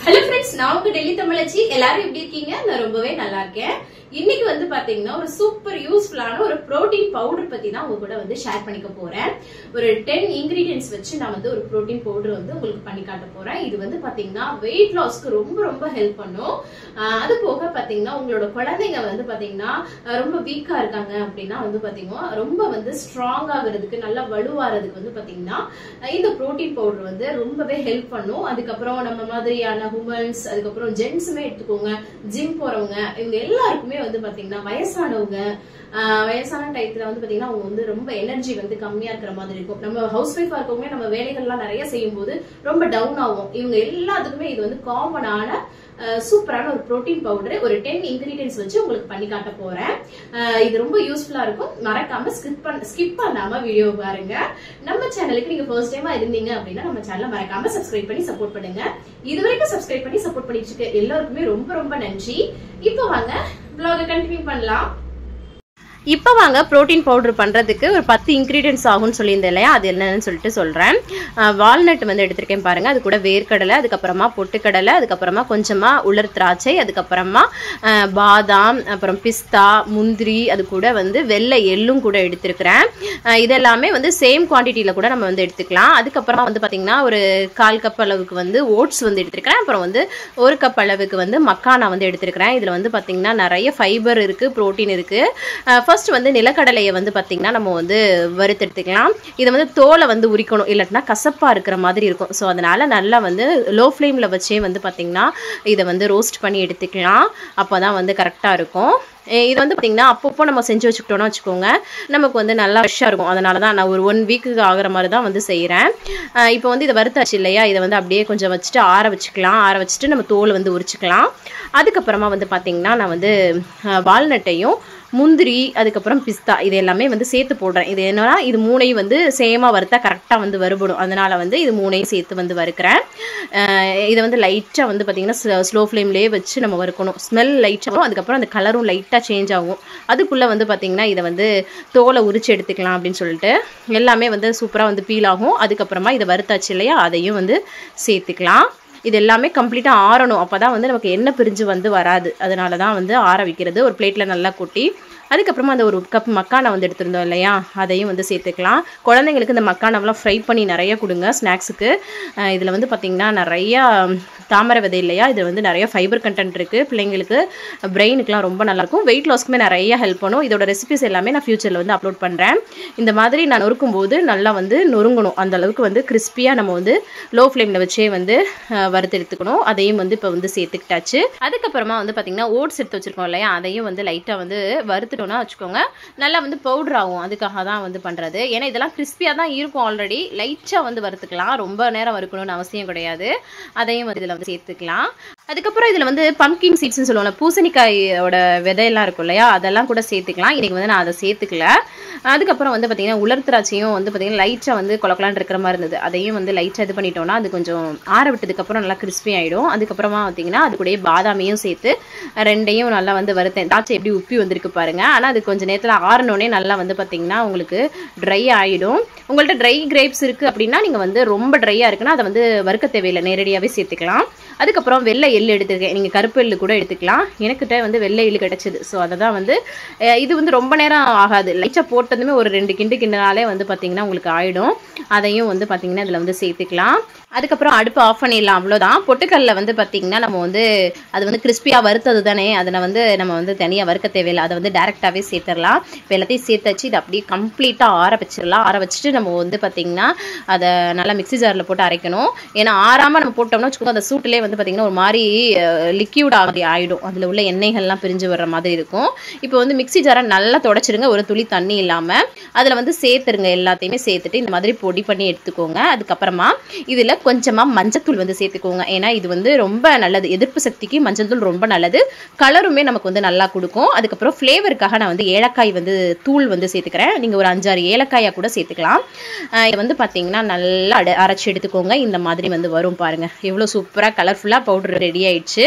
Hello friends, நான் உங்க டெல்லி தமிழச்சி. எல்லாரும் எப்படி இருக்கீங்க? நான் ரொம்பவே நல்லா இருக்கேன். இன்னைக்கு வந்து பாத்தீங்கன்னா ஒரு சூப்பர் யூஸ்ஃபுல்லான ஒரு புரோட்டீன் பவுடர் பத்தி தான் உங்க கூட வந்து ஷேர் பண்ணிக்க போறேன். ஒரு 10 இன்கிரிடியன்ட்ஸ் வச்சு நான் வந்து ஒரு புரோட்டீன் பவுடர் வந்து உங்களுக்கு பண்ணி காட்ட போறேன். இது வந்து பாத்தீங்கன்னா வெயிட் லாஸ்க்கு ரொம்ப ரொம்ப ஹெல்ப் பண்ணும். அது போக பாத்தீங்கன்னா உங்களோட குழந்தைங்க வந்து பாத்தீங்கன்னா ரொம்ப வீக்கா இருக்காங்க அப்படின்னா வந்து பாத்தீங்கன்னா ரொம்ப வந்து ஸ்ட்ராங் ஆகிறதுக்கு நல்லா வலுவாறதுக்கு வந்து பாத்தீங்கன்னா இந்த புரோட்டீன் பவுடர் வந்து ரொம்பவே ஹெல்ப் பண்ணும். அதுக்கப்புறம் நம்ம மாதிரியான உமன்ஸ், அதுக்கப்புறம் ஜென்ட்ஸுமே எடுத்துக்கோங்க, ஜிம் போறவங்க, இவங்க எல்லாருக்குமே வந்து பாத்தீங்கன்னா வயசானவங்க, வயசான டயத்துல வந்து பாத்தீங்கன்னா அவங்க வந்து ரொம்ப எனர்ஜி வந்து கம்மியா இருக்கிற மாதிரி இருக்கும். நம்ம ஹவுஸ் ஒய்ஃபா இருக்கவங்க நம்ம வேலைகள்லாம் நிறைய செய்யும் போது ரொம்ப டவுன் ஆகும். இவங்க எல்லாத்துக்குமே இது வந்து காமனான சூப்பரான ஒரு புரோட்டீன் பவுடர் ஒரு 10 இன்கிரிடியன்ட்ஸ் வச்சு உங்களுக்கு பண்ணி காட்ட போறேன். இது ரொம்ப யூஸ்ஃபுல்லா இருக்கும். மறக்காம ஸ்கிப் பண்ணாம வீடியோ பாருங்க. நம்ம சேனலுக்கு நீங்க ஃபர்ஸ்ட் டைமா இருந்தீங்க அப்படின்னா நம்ம சேனலை மறக்காம சப்ஸ்கிரைப் பண்ணி சப்போர்ட் பண்ணுங்க. இதுவரைக்கும் சப்ஸ்கிரைப் பண்ணி சப்போர்ட் பண்ணிட்டு இருக்க எல்லாருக்குமே ரொம்ப ரொம்ப நன்றி. இப்போ வாங்க vlog கண்டினியூ பண்ணலாம். இப்போ வாங்க புரோட்டீன் பவுடர் பண்ணுறதுக்கு ஒரு 10 இன்க்ரீடியன்ட்ஸ் ஆகும்னு சொல்லியிருந்தேன் இல்லையா, அது என்னன்னு சொல்லிட்டு சொல்கிறேன். வால்நட் வந்து எடுத்திருக்கேன் பாருங்கள், அது கூட வேர்க்கடலை, அதுக்கப்புறமா பொட்டுக்கடலை, அதுக்கப்புறமா கொஞ்சமாக உலர் திராட்சை, அதுக்கப்புறமா பாதாம், அப்புறம் பிஸ்தா, முந்திரி, அது கூட வந்து வெள்ளை எள்ளும் கூட எடுத்திருக்கிறேன். இதெல்லாமே வந்து சேம் குவான்டிட்டியில் கூட நம்ம வந்து எடுத்துக்கலாம். அதுக்கப்புறமா வந்து பார்த்திங்கன்னா ஒரு 1/4 கப் அளவுக்கு வந்து ஓட்ஸ் வந்து எடுத்திருக்கிறேன். அப்புறம் வந்து 1 கப் அளவுக்கு வந்து மக்கானா வந்து எடுத்திருக்கிறேன். இதில் வந்து பார்த்திங்கன்னா நிறைய ஃபைபர் இருக்குது, ப்ரோட்டீன் இருக்குது. ஃபர்ஸ்ட் வந்து நிலக்கடலையை வந்து பார்த்தீங்கன்னா நம்ம வந்து வறுத்தெடுத்துக்கலாம். இதை வந்து தோலை வந்து உரிக்கணும், இல்லைன்னா கசப்பாக இருக்கிற மாதிரி இருக்கும். ஸோ அதனால் நல்லா வந்து லோ ஃப்ளேமில் வச்சே வந்து பார்த்திங்கன்னா இதை வந்து ரோஸ்ட் பண்ணி எடுத்துக்கலாம். அப்போ தான் வந்து கரெக்டாக இருக்கும். இது வந்து பார்த்திங்கன்னா அப்பப்போ நம்ம செஞ்சு வச்சுக்கிட்டோன்னா வச்சுக்கோங்க, நமக்கு வந்து நல்லா ஃப்ரெஷ்ஷாக இருக்கும். அதனால தான் நான் ஒரு 1 வீக்குக்கு ஆகிற மாதிரி தான் வந்து செய்கிறேன். இப்போ வந்து இதை வறுத்தாச்சு இல்லையா, இதை வந்து அப்படியே கொஞ்சம் வச்சுட்டு ஆற வச்சுக்கலாம். ஆற வச்சுட்டு நம்ம தோல் வந்து உரிச்சிக்கலாம். அதுக்கப்புறமா வந்து பார்த்திங்கன்னா நான் வந்து வால்நட்டையும் முந்திரி, அதுக்கப்புறம் பிஸ்தா, இது எல்லாமே வந்து சேர்த்து போடுறேன். இது என்னன்னா இது 3ஐயும் வந்து சேமாக வறுத்தா கரெக்டாக வந்து வறுபடும். அதனால் வந்து இது 3ஐயும் சேர்த்து வந்து வறுக்கிறேன். இதை வந்து லைட்டாக வந்து பார்த்திங்கன்னா ஸ்லோ ஃப்ளேம்லேயே வச்சு நம்ம வறுக்கணும். ஸ்மெல் லைட்டாக வரும், அதுக்கப்புறம் அந்த கலரும் லைட்டாக சேஞ்ச் ஆகும். அதுக்குள்ளே வந்து பார்த்திங்கன்னா இதை வந்து தோலை உரிச்சு எடுத்துக்கலாம் அப்படின்னு சொல்லிட்டு எல்லாமே வந்து சூப்பராக வந்து பீல் ஆகும். அதுக்கப்புறமா இதை வறுத்தாச்சு இல்லையா, அதையும் வந்து சேர்த்துக்கலாம். இது எல்லாமே கம்ப்ளீட்டாக ஆறணும், அப்போ தான் வந்து நமக்கு எண்ணெய் பிரிஞ்சு வந்து வராது. அதனால தான் வந்து ஆற வைக்கிறது. ஒரு பிளேட்டில் நல்லா கொட்டி அதுக்கப்புறமா அந்த 1 கப் மக்கானா வந்து எடுத்துருந்தோம் இல்லையா, அதையும் வந்து சேர்த்துக்கலாம். குழந்தைங்களுக்கு இந்த மக்கானாவெலாம் ஃப்ரை பண்ணி நிறைய கொடுங்க ஸ்நாக்ஸுக்கு. இதில் வந்து பார்த்திங்கன்னா நிறையா தாமரை விதை இல்லையா, இது வந்து நிறைய ஃபைபர் கண்டென்ட் இருக்குது. பிள்ளைங்களுக்கு பிரெயினுக்குலாம் ரொம்ப நல்லாயிருக்கும். வெயிட் லாஸ்க்குமே நிறைய ஹெல்ப் பண்ணும். இதோட ரெசிபிஸ் எல்லாமே நான் ஃபியூச்சரில் வந்து அப்லோட் பண்ணுறேன். இந்த மாதிரி நான் நொறுக்கும் போது நல்லா வந்து நொறுங்கணும், அந்த அளவுக்கு வந்து கிறிஸ்பியாக நம்ம வந்து லோ ஃப்ளேமில் வச்சே வந்து வறுத்து எடுத்துக்கணும். அதையும் வந்து இப்போ வந்து சேர்த்துக்கிட்டாச்சு. அதுக்கப்புறமா வந்து பார்த்திங்கன்னா ஓட்ஸ் எடுத்து வச்சுருக்கோம் இல்லையா, அதையும் வந்து லைட்டாக வந்து வறுத்துட்டோம்னா வச்சுக்கோங்க நல்லா வந்து பவுடர் ஆகும். அதுக்காக தான் வந்து பண்ணுறது. ஏன்னா இதெல்லாம் கிறிஸ்பியாக தான் இருக்கும். ஆல்ரெடி லைட்டாக வந்து வறுத்துக்கலாம், ரொம்ப நேரம் வறுக்கணும்னு அவசியம் கிடையாது. அதையும் வந்து இதில் வந்து சேர்த்துக்கலாம். அதுக்கப்புறம் இதில் வந்து பம்கின் சீட்ஸ்னு சொல்லுவாங்க, பூசணிக்காயோட விதையெல்லாம் இருக்கும் இல்லையா, அதெல்லாம் கூட சேர்த்துக்கலாம். இன்றைக்கி வந்து நான் அதை சேர்த்துக்கல. அதுக்கப்புறம் வந்து பார்த்திங்கன்னா உலர் திராட்சையும் வந்து பார்த்திங்கன்னா லைட்டாக வந்து கொலக்கலான்னு இருக்கிற மாதிரி இருந்தது. அதையும் வந்து லைட்டாக இது பண்ணிட்டோம்னா அது கொஞ்சம் ஆற விட்டதுக்கப்புறம் நல்லா கிறிஸ்பி ஆகிடும். அதுக்கப்புறமா பார்த்திங்கன்னா அது கூட பாதாமையும் சேர்த்து 2ஐயும் நல்லா வந்து வறுத்தேன். திராட்சை எப்படி உப்பி வந்திருக்கு பாருங்கள். ஆனால் அது கொஞ்சம் நேரத்தில் ஆறணுன்னே நல்லா வந்து பார்த்திங்கன்னா உங்களுக்கு ட்ரை ஆகிடும். உங்கள்கிட்ட ட்ரை கிரேப்ஸ் இருக்குது அப்படின்னா நீங்கள் வந்து ரொம்ப ட்ரையாக இருக்குன்னா அதை வந்து வறுக்க தேவையில்லை, நேரடியாகவே சேர்த்துக்கலாம். அதுக்கப்புறம் வெள்ளை எள்ளு எடுத்துருக்கேன், நீங்கள் கருப்பு எள்ளு கூட எடுத்துக்கலாம். எனக்கிட்ட வந்து வெள்ளை எள்ளு கிடச்சிது. ஸோ அதை தான் வந்து இது வந்து ரொம்ப நேரம் ஆகாது, லைட்டாக போட்டதுமே ஒரு 2 கிண்டுனாலே வந்து பார்த்திங்கன்னா உங்களுக்கு ஆகிடும். அதையும் வந்து பார்த்திங்கன்னா இதில் வந்து சேர்த்துக்கலாம். அதுக்கப்புறம் அடுப்பு ஆஃப் பண்ணிடலாம், அவ்வளோதான். பொட்டுக்கல்ல வந்து பார்த்திங்கன்னா நம்ம வந்து அது வந்து கிறிஸ்பியாக வறுத்தது தானே, அதில் வந்து நம்ம வந்து தனியாக வறுக்க தேவையில்லை, அதை வந்து டேரெக்டாகவே சேர்த்துடலாம். இப்போ எல்லாத்தையும் சேர்த்து வச்சு இதை அப்படியே கம்ப்ளீட்டாக ஆற வச்சிடலாம். ஆற வச்சுட்டு நம்ம வந்து பார்த்திங்கன்னா அதை நல்லா மிக்ஸி ஜாரில் போட்டு அரைக்கணும். ஏன்னா ஆறாமல் நம்ம போட்டோம்னா வச்சுக்கோங்க அந்த சூட்டிலே வந்து பார்த்திங்கன்னா ஒரு மாதிரி லிக்யூட் ஆகிடும், அதில் உள்ள எண்ணெய்கள்லாம் பிரிஞ்சு வர்ற மாதிரி இருக்கும். இப்போ வந்து மிக்ஸி ஜாரை நல்லா தொடச்சிருங்க, ஒரு துளி தண்ணி இல்லாமல். அதில் வந்து சேர்த்துருங்க, எல்லாத்தையுமே சேர்த்துட்டு இந்த மாதிரி பொடி பண்ணி எடுத்துக்கோங்க. அதுக்கப்புறமா இதில் கொஞ்சமாக மஞ்சத்தூள் வந்து சேர்த்துக்கோங்க. ஏன்னா இது வந்து ரொம்ப நல்லது, எதிர்ப்பு சக்திக்கு மஞ்சள் தூள் ரொம்ப நல்லது. கலருமே நமக்கு வந்து நல்லா கொடுக்கும். அதுக்கப்புறம் ஃப்ளேவருக்காக நான் வந்து ஏலக்காய் வந்து தூள் வந்து சேர்த்துக்கிறேன். நீங்கள் ஒரு 5-6 ஏலக்காயாக கூட சேர்த்துக்கலாம். இது வந்து பார்த்தீங்கன்னா நல்லா அரைச்சி எடுத்துக்கோங்க. இந்த மாதிரி வந்து வரும் பாருங்கள், எவ்வளோ சூப்பராக கலர்ஃபுல்லாக பவுடர் ரெடி ஆயிடுச்சு.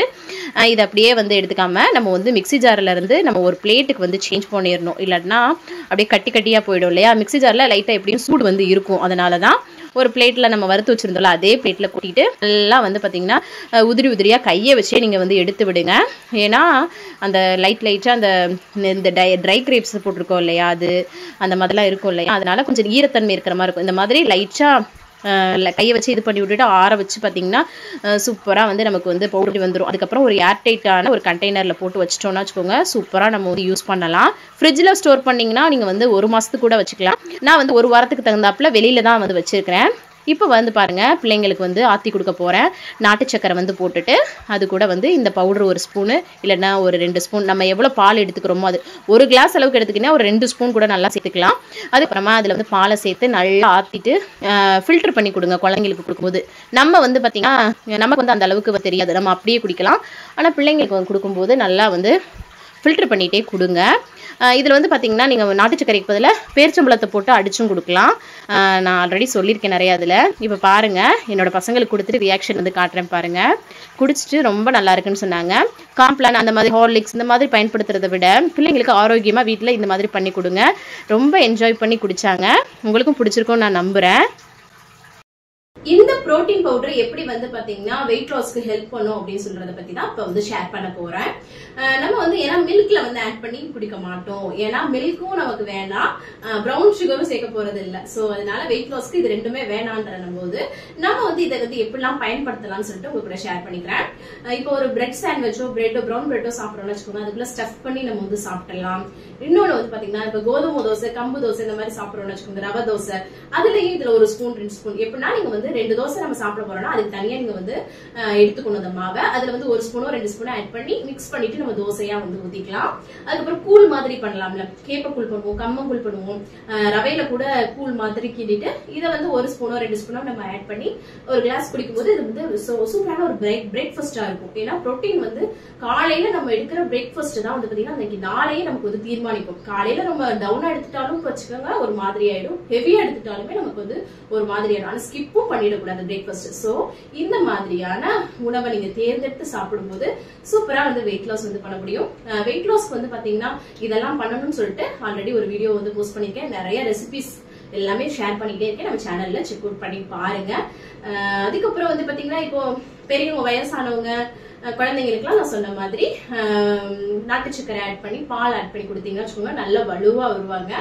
இதை அப்படியே வந்து எடுத்துக்காமல் நம்ம வந்து மிக்ஸி ஜாரிலேருந்து நம்ம ஒரு பிளேட்டுக்கு வந்து சேஞ்ச் பண்ணிடணும். இல்லைன்னா அப்படியே கட்டி கட்டியாக போயிடும் இல்லையா. மிக்ஸி ஜாரில் லைட்டாக எப்படியும் சூடு வந்து இருக்கும். அதனால தான் ஒரு பிளேட்ல நம்ம வறுத்து வச்சிருந்தோம்ல அதே பிளேட்ல கொட்டிட்டு நல்லா வந்து பாத்தீங்கன்னா உதிரி உதிரியா கையை வச்சே நீங்க வந்து எடுத்து விடுங்க. ஏன்னா அந்த லைட்டா அந்த இந்த ட்ரை கிரேப்ஸ் போட்டிருக்கோம் இல்லையா, அது அந்த மாதிரிலாம் இருக்கும் இல்லையா, அதனால கொஞ்சம் ஈரத்தன்மை இருக்கிற மாதிரி இருக்கும். இந்த மாதிரி லைட்டா கையை வச்சு இது பண்ணி விட்டுட்டு ஆற வச்சு பார்த்தீங்கன்னா சூப்பராக வந்து நமக்கு வந்து பவுடர் வந்துடும். அதுக்கப்புறம் ஒரு ஏர்டைட்டான ஒரு கண்டெய்னரில் போட்டு வச்சிட்டோம்னா வச்சுக்கோங்க, சூப்பராக நம்ம வந்து யூஸ் பண்ணலாம். ஃப்ரிட்ஜில் ஸ்டோர் பண்ணிங்கன்னா நீங்கள் வந்து 1 மாதத்துக்கு கூட வச்சுக்கலாம். நான் வந்து 1 வாரத்துக்கு தகுந்தாப்புல வெளியில தான் வந்து வச்சுருக்கிறேன். இப்போ வந்து பாருங்கள், பிள்ளைங்களுக்கு வந்து ஆற்றி கொடுக்க போகிறேன். நாட்டு சக்கரை வந்து போட்டுட்டு அது கூட வந்து இந்த பவுடர் 1 ஸ்பூனு இல்லைன்னா ஒரு 2 ஸ்பூன், நம்ம எவ்வளோ பால் எடுத்துக்கிறோமோ அது 1 கிளாஸ் அளவுக்கு எடுத்துக்கினா ஒரு 2 ஸ்பூன் கூட நல்லா சேர்த்துக்கலாம். அதுக்கப்புறமா அதில் வந்து பாலை சேர்த்து நல்லா ஆற்றிட்டு ஃபில்டர் பண்ணி கொடுங்க குழந்தைங்களுக்கு கொடுக்கும்போது. நம்ம வந்து பார்த்திங்கன்னா நமக்கு வந்து அந்த அளவுக்கு தெரியாது, நம்ம அப்படியே குடிக்கலாம். ஆனால் பிள்ளைங்களுக்கு வந்து கொடுக்கும்போது நல்லா வந்து ஃபில்டர் பண்ணிகிட்டே கொடுங்க. இதில் வந்து பார்த்தீங்கன்னா நீங்கள் நாட்டு சக்கரைக்கு பதிலாக பேரிச்சம்பழத்தை போட்டு அடிச்சும் கொடுக்கலாம். நான் ஆல்ரெடி சொல்லியிருக்கேன் நிறையா அதில். இப்போ பாருங்கள், என்னோட பசங்களுக்கு கொடுத்துட்டு ரியாக்ஷன் வந்து காட்டுறேன் பாருங்கள். குடிச்சிட்டு ரொம்ப நல்லா இருக்குன்னு சொன்னாங்க. காம்ப்ளான் அந்த மாதிரி ஹார்லிக்ஸ் இந்த மாதிரி பயன்படுத்துறதை விட பிள்ளைங்களுக்கு ஆரோக்கியமாக வீட்டில் இந்த மாதிரி பண்ணி கொடுங்க. ரொம்ப என்ஜாய் பண்ணி குடித்தாங்க. உங்களுக்கும் பிடிச்சிருக்கும்னு நான் நம்புகிறேன். இந்த புரோட்டீன் பவுடர் எப்படி வந்து பாத்தீங்கன்னா வெயிட் லாஸ்க்கு ஹெல்ப் பண்ணும் அப்படின்னு சொல்றத பத்தி தான் இப்ப வந்து ஷேர் பண்ண போறேன். நம்ம வந்து ஏன்னா மில்க்ல வந்து ஆட் பண்ணி குடிக்க மாட்டோம், ஏன்னா மில்க்கும் நமக்கு வேணாம், பிரவுன் சுகரும் சேர்க்க போறது இல்ல. சோ அதனால வெயிட் லாஸ்க்கு இது ரெண்டுமே வேணான்ற போது நம்ம வந்து இதை வந்து எப்படிலாம் பயன்படுத்தலாம்னு சொல்லிட்டு உங்க கூட ஷேர் பண்ணிக்கிறேன். இப்போ ஒரு பிரெட் சாண்ட்விச்சோ பிரெட்டோ ப்ரௌன் பிரெட்டோ சாப்பிடறோம்னு வச்சுக்கோங்க, அதுக்குள்ள ஸ்டஃப் பண்ணி நம்ம வந்து சாப்பிடலாம். இன்னொன்னு வந்து பாத்தீங்கன்னா இப்ப கோதுமை தோசை கம்பு தோசை இந்த மாதிரி சாப்பிடறோம்னு வச்சுக்கோங்க, ரவை தோசை, அதுலயும் இதுல 1 ஸ்பூன் 2 ஸ்பூன் எப்படின்னா நீங்க வந்து 2 தோசை நம்ம சாப்பிட போறோம்னா அதுக்கு தனியா நீங்க வந்து எடுத்துக்கணும் அந்த மாவை. அதுல வந்து 1 ஸ்பூனோ 2 ஸ்பூனோ ஆட் பண்ணி மிக்ஸ் பண்ணிட்டு நம்ம தோசையா வந்து ஊத்திக்கலாம். அதுக்கப்புறம் கூழ் மாதிரி பண்ணலாம்ல, கேப்ப கூழ் பண்ணுவோம், கம்மங்கூழ் பண்ணுவோம், ரவையில கூட கூழ் மாதிரி கிண்டிட்டு இதை வந்து 1 ஸ்பூனோ 2 ஸ்பூனோ நம்ம ஆட் பண்ணி ஒரு கிளாஸ் குடிக்கும்போது இது வந்து சூப்பரான ஒரு பிரேக்ஃபாஸ்டா இருக்கும். ஏன்னா புரோட்டீன் வந்து காலையில நம்ம எடுக்கிற பிரேக்ஃபாஸ்ட் தான் வந்து பாத்தீங்கன்னா அன்னைக்கு நாளையே நமக்கு வந்து தீர்மானிக்கும். காலையில நம்ம டவுனா எடுத்துட்டாலும் வச்சுக்கோங்க ஒரு மாதிரி ஆயிடும், ஹெவியா எடுத்துட்டாலுமே நமக்கு வந்து ஒரு மாதிரி ஆயிடும். ஆனா ஸ்கிப்பும் பண்ணிடக்கூடாது பிரேக்ஃபாஸ்ட். சோ இந்த மாதிரியான உணவை நீங்க தேர்ந்தெடுத்து சாப்பிடும்போது சூப்பரா வந்து வெயிட் லாஸ் வந்து பண்ண முடியும். வெயிட் லாஸ்க்கு வந்து பாத்தீங்கன்னா இதெல்லாம் பண்ணணும்னு சொல்லிட்டு ஆல்ரெடி ஒரு வீடியோ வந்து போஸ்ட் பண்ணிருக்கேன். நிறைய ரெசிபிஸ் எல்லாமே ஷேர் பண்ணிட்டே இருக்கேன், நம்ம சேனல்ல செக் அவுட் பண்ணி பாருங்க. அதுக்கப்புறம் வந்து பாத்தீங்கன்னா இப்போ பெரியவங்க வயசானவங்க குழந்தைங்களுக்குலாம் நான் சொன்ன மாதிரி நாட்டு சக்கரை ஆட் பண்ணி பால் ஆட் பண்ணி கொடுத்தீங்கன்னா வச்சுக்கோங்க நல்ல வலுவா வருவாங்க.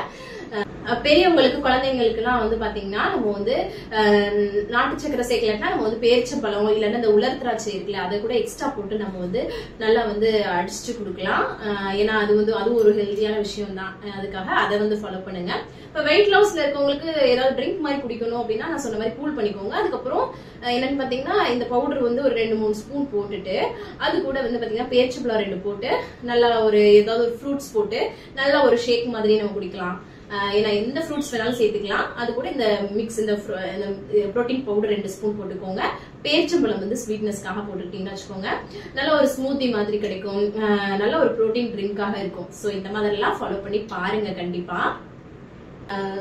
பெரியவங்களுக்கு குழந்தைங்களுக்கு எல்லாம் வந்து பாத்தீங்கன்னா நம்ம வந்து நாட்டு சக்கரை சேர்க்கலன்னா நம்ம வந்து பேரிச்சம்பழம் இல்லைன்னா இந்த உலர் திராட்சை இருக்குல்ல அதை கூட எக்ஸ்ட்ரா போட்டு நம்ம வந்து நல்லா வந்து அடிச்சுட்டு கொடுக்கலாம். ஏன்னா அது வந்து அது ஒரு ஹெல்தியான விஷயம் தான், அதுக்காக அதை வந்து ஃபாலோ பண்ணுங்க. இப்ப வெயிட் லாஸ்ல இருக்கவங்களுக்கு ஏதாவது ட்ரிங்க் மாதிரி குடிக்கணும் அப்படின்னா நான் சொன்ன மாதிரி கூல் பண்ணிக்கோங்க. அதுக்கப்புறம் என்னன்னு பாத்தீங்கன்னா இந்த பவுடர் வந்து ஒரு 2-3 ஸ்பூன் போட்டுட்டு அது கூட வந்து பாத்தீங்கன்னா பேரிச்சம்பழம் 2 போட்டு நல்லா ஒரு ஏதாவது ஒரு ஃப்ரூட்ஸ் போட்டு நல்லா ஒரு ஷேக் மாதிரி நம்ம குடிக்கலாம். ஏன்னா எந்த ஃப்ரூட்ஸ் வேணாலும் சேர்த்துக்கலாம். அது கூட இந்த மிக்ஸ் இந்த புரோட்டீன் பவுடர் 2 ஸ்பூன் போட்டுக்கோங்க. பேரிச்சம்பழம் வந்து ஸ்வீட்னஸ்க்காக போட்டுக்கிட்டீங்கன்னு வச்சுக்கோங்க, நல்ல ஒரு ஸ்மூத்தி மாதிரி கிடைக்கும், நல்ல ஒரு புரோட்டீன் ட்ரிங்காக இருக்கும். சோ இந்த மாதிரி எல்லாம் ஃபாலோ பண்ணி பாருங்க கண்டிப்பா.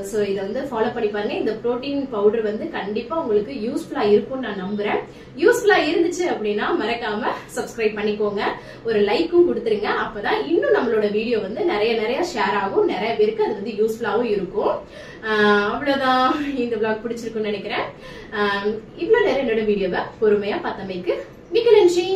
சோ இதை வந்து ஃபாலோ பண்ணி பாருங்க. இந்த புரோட்டீன் பவுடர் வந்து கண்டிப்பா உங்களுக்கு யூஸ்ஃபுல்லா இருக்கும்னு நான் நம்புறேன். யூஸ்ஃபுல்லா இருந்துச்சு அப்படின்னா மறக்காம சப்ஸ்கிரைப் பண்ணிக்கோங்க, ஒரு லைக்கும் கொடுத்துருங்க. அப்பதான் இன்னும் நம்மளோட வீடியோ வந்து நிறைய ஷேர் ஆகும், நிறைய பேருக்கு அது வந்து யூஸ்ஃபுல்லாவும் இருக்கும். அவ்வளவுதான், இந்த vlog பிடிச்சிருக்கும்னு நினைக்கிறேன். இவ்வளவு நேரம் என்னோட வீடியோவை பொறுமையா பார்த்தமைக்கு மிக்க நன்றி.